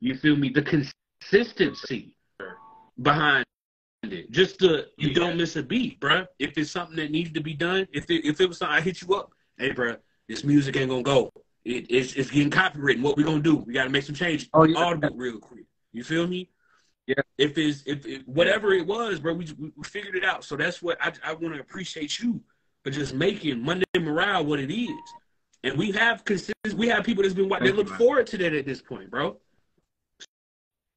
You feel me? The consistency behind it. Just you don't miss a beat, bruh. If it's something that needs to be done, if it was something I hit you up, hey, bruh, this music ain't gonna go. It's getting copywritten. What we gonna do? We gotta make some changes. Audible real quick. You feel me? Yeah. If whatever it was, bro, we figured it out. So that's what I want to appreciate you for just making Monday Morale what it is. And we have people that's been watching. They look forward to that at this point, bro.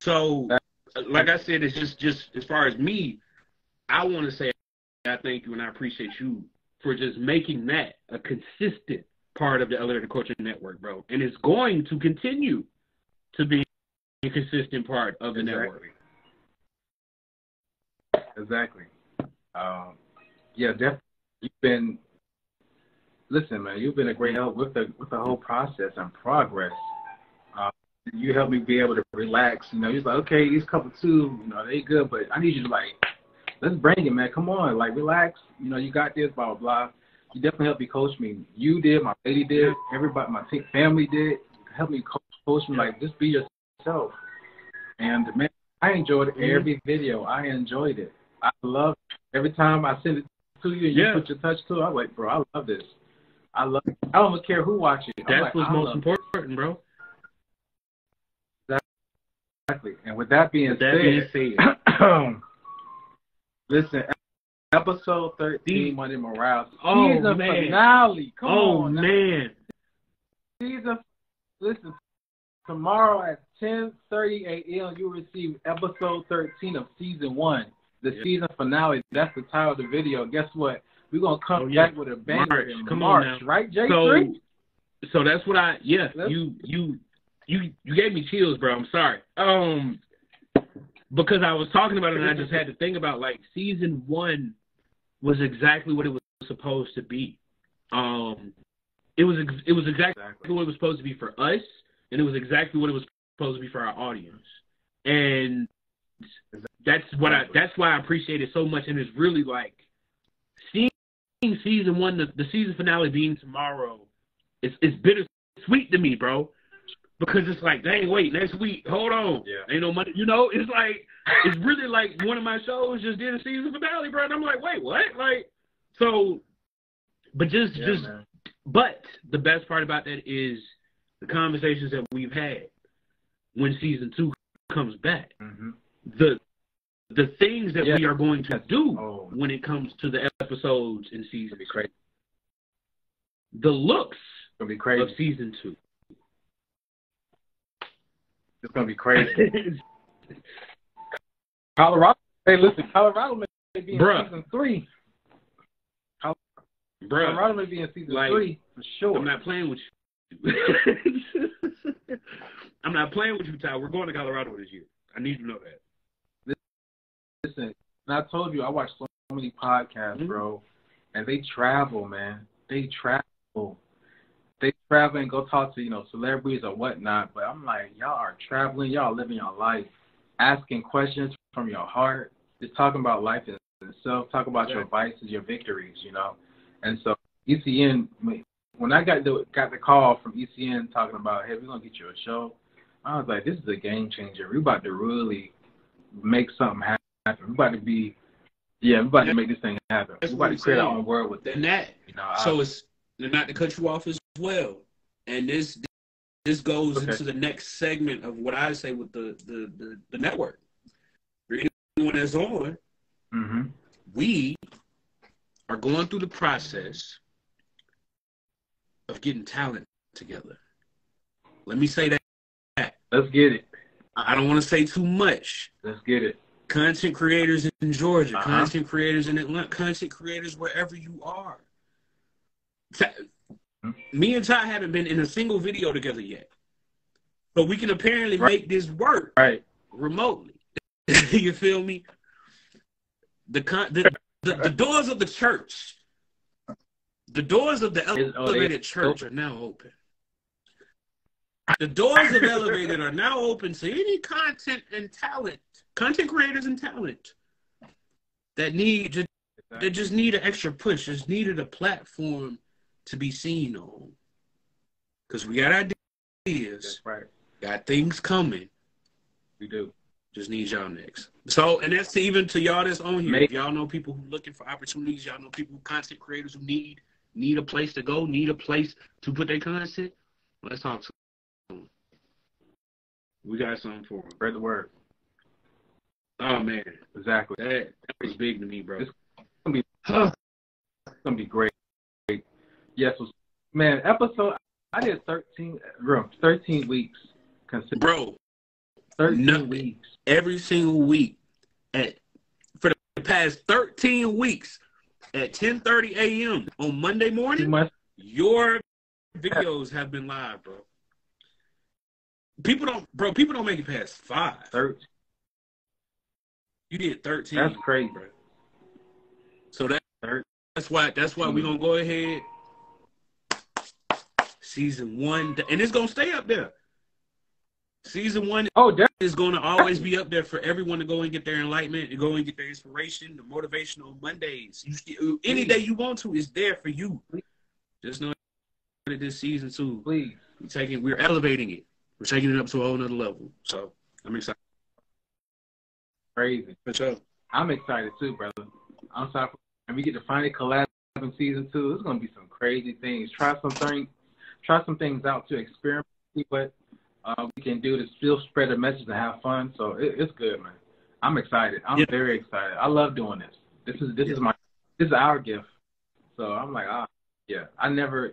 So, like I said, it's just as far as me, I want to say I thank you and I appreciate you for just making that a consistent part of the Elevator Culture Network, bro. And it's going to continue to be a consistent part of the network. Exactly. Yeah, definitely. You've been, listen, man, you've been a great help with the whole process and progress. You helped me be able to relax. You know, you're like, okay, these couple two, you know, they good, but I need you to, like, let's bring it, man. Come on, like, relax. You know, you got this, blah, blah, blah. You definitely helped me coach me. You did, my lady did, everybody, my family did. Help me coach me, like, just be yourself. And, man, I enjoyed every video. I enjoyed it. I love it. Every time I send it to you and you put your touch to it, I'm like, bro, I love this. I love it. I don't care who watches it. That's what's most important, bro. Exactly. And with that being said, listen, episode 13, Monday Morales, season finale. Come on, man. Listen, tomorrow at 10:30 a.m., you'll receive episode 13 of season 1, the season finale. That's the title of the video. Guess what? We're going to come back with a banger in March, right, J3? So that's what you gave me chills, bro. I'm sorry. Because I was talking about it and I just had to think about, like, season 1 was exactly what it was supposed to be. It was exactly what it was supposed to be for us, and it was exactly what it was supposed to be for our audience. And that's why I appreciate it so much. And it's really like seeing season 1, the season finale being tomorrow, it's bittersweet to me, bro. Because it's like, dang, wait, next week, hold on. Yeah. Ain't no money. You know, it's like, it's really like one of my shows just did a season finale, bro. And I'm like, wait, what? Like, so, but but the best part about that is the conversations that we've had when season 2 comes back. Mm-hmm. The things that we are going to do when it comes to the episodes in season 3. The looks of season 2. It's going to be crazy. Colorado, hey, listen, Colorado may be in season 3. Colorado may be in season 3 for sure. I'm not playing with you. I'm not playing with you, Ty. We're going to Colorado this year. I need you to know that. Listen, and I told you, I watch so many podcasts, bro, and they travel, man. They travel. They travel and go talk to, you know, celebrities or whatnot. But I'm like, y'all are traveling. Y'all living your life, asking questions from your heart, just talking about life itself, talk about your vices, your victories, you know. And so ECN, when I got the call from ECN talking about, hey, we're going to get you a show, I was like, this is a game changer. We're about to really make something happen. We're about to be, we're about to make this thing happen. We're about to create our own world with this. And that, you know, so it's not to cut you off as well. And this goes into the next segment of what I say with the network. For anyone that's on, we are going through the process of getting talent together. Let me say that. Let's get it. I don't want to say too much. Let's get it. Content creators in Georgia, content creators in Atlanta, content creators wherever you are. Me and Ty haven't been in a single video together yet. So we can apparently make this work remotely. You feel me? The doors of the church, the doors of the elevated church are now open. The doors of Elevated are now open to any content creators and talent that just need an extra push, just needed a platform to be seen on. Because we got ideas, got things coming. We do. Just need y'all next. So, and that's even to y'all that's on here. If y'all know people who looking for opportunities, y'all know people, content creators who need a place to go, need a place to put their content, let's talk to them. We got something for them. Spread the word. Oh, man. Exactly. That was big to me, bro. It's going to be great. Yes, man, I did 13 weeks. Bro. 13 weeks. Every single week for the past 13 weeks at 10:30 a.m. on Monday morning, your videos have been live, bro. People don't make it past 5. 13. You did 13. That's crazy, bro. So that's why we're gonna go ahead. Season 1, and it's gonna stay up there. Season 1 is gonna always be up there for everyone to go and get their enlightenment, to go and get their inspiration, the motivational Mondays. Any day you want to is there for you. Just know that this season 2, we're elevating it. We're taking it up to a whole nother level. So I'm excited. Crazy. For sure. I'm excited too, brother. I'm excited. And we get to finally collab in season 2. It's gonna be some crazy things. Try some things out to experiment, see what we can do to still spread a message and have fun. So it's good, man. I'm excited. I'm very excited. I love doing this. This is our gift. So I'm like, I never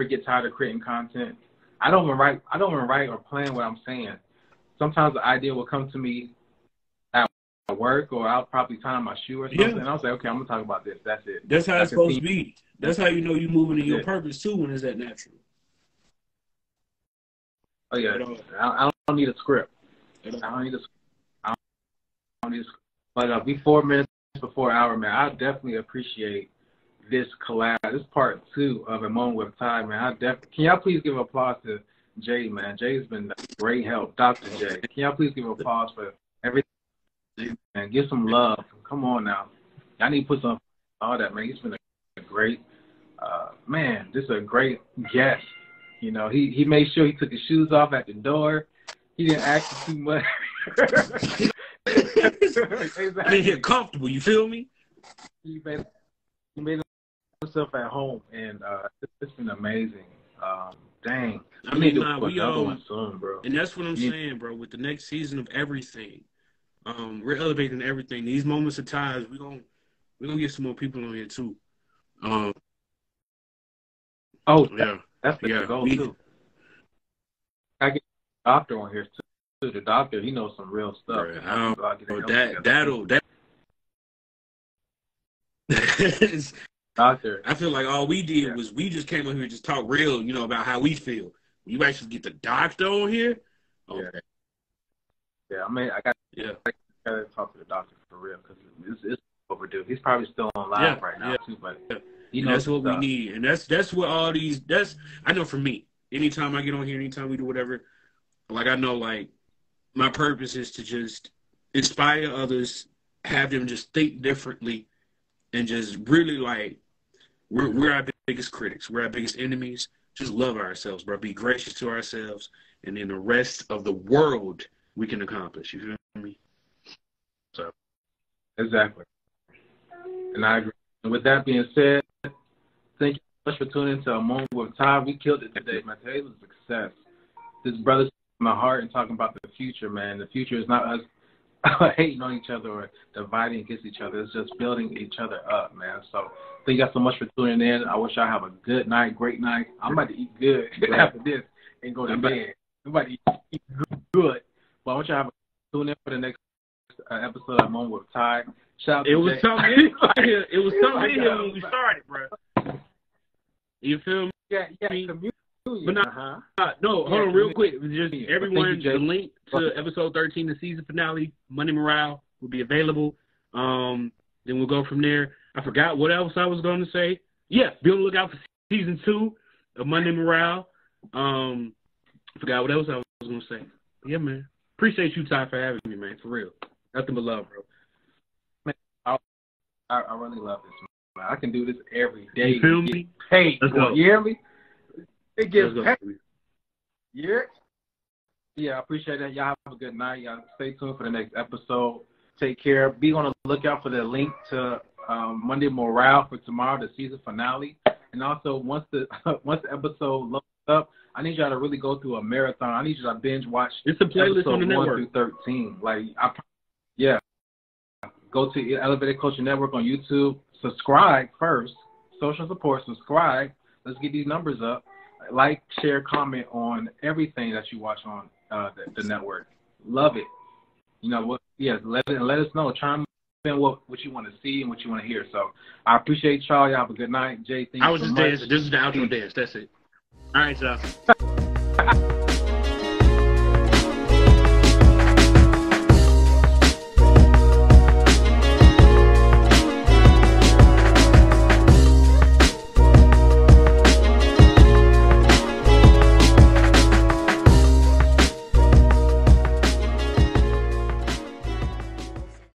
get tired of creating content. I don't even write or plan what I'm saying. Sometimes the idea will come to me at work, or I'll probably tie on my shoe or something, and I'll say, okay, I'm gonna talk about this. That's it. That's how it's supposed to be. That's how you know you're moving in your purpose too, when it's that natural. Oh yeah, I don't need a script. I don't need a script. But be 4 minutes before hour, man. I definitely appreciate this collab. This part 2 of A Moment with Ty, man. Can y'all please give applause to Jay, man? Jay's been a great help, Dr. J. Can y'all please give applause for everything and give some love? Come on now. I need to put some all that, man. He's been a great man. This is a great guest. You know, he made sure he took his shoes off at the door. He didn't ask too much. Exactly. I mean, he's comfortable. You feel me? He made himself at home, and it's been amazing. Dang. I mean, we all soon, bro. And that's what I'm saying, bro. With the next season of everything, we're elevating everything. These moments of ties, we're gonna get some more people on here too. That's the goal too. I get the doctor on here too. The doctor, he knows some real stuff. Doctor. I feel like all we did was we just came on here and just talk real, about how we feel. You actually get the doctor on here. Okay. Yeah, I mean, I got to talk to the doctor for real, because it's overdue. He's probably still on live right now too, but that's what we need, and that's what all these. I know for me. Anytime I get on here, anytime we do whatever, like I know, like my purpose is to just inspire others, have them just think differently, and just really like we're our biggest critics, we're our biggest enemies. Just love ourselves, bro. Be gracious to ourselves, and then the rest of the world we can accomplish. You feel me? So exactly, and I agree. And with that being said, thank you so much for tuning into A Moment with Ty. We killed it today, man. Today was a success. This brother's in my heart and talking about the future, man. The future is not us hating on each other or dividing against each other. It's just building each other up, man. So thank you guys so much for tuning in. I wish y'all have a good night, great night. I'm about to eat good after this and go to bed. I'm about to eat good. But I want y'all to have tune in for the next episode of A Moment with Ty. Shout out to was something in here. It was something in here when we started, bro. You feel me? Yeah. But no, hold on real quick. Just everyone, the link to episode 13, the season finale, Monday Morale, will be available. Then we'll go from there. I forgot what else I was going to say. Yeah, be on the lookout for season 2 of Monday Morale. Forgot what else I was going to say. Yeah, man. Appreciate you, Ty, for having me, man. For real. Nothing but love, bro. Man, I really love this, man. I can do this every day. You feel me? Hey, let's go. You hear me? It gives paid. Yeah, I appreciate that. Y'all have a good night. Y'all stay tuned for the next episode. Take care. Be on the lookout for the link to Monday Morale for tomorrow, the season finale. And also, once the episode loads up, I need y'all to really go through a marathon. I need you to binge watch. It's a playlist on the network. 1 through 13. Go to Elevated Culture Network on YouTube. Subscribe first. Social support. Subscribe. Let's get these numbers up. Like, share, comment on everything that you watch on the network. Love it. You know what? Yes, let us know. Chime what you want to see and what you want to hear. So I appreciate y'all. Y'all have a good night. Jay, thank you I was so just much. dancing. This is the outro dance. That's it. All right, y'all.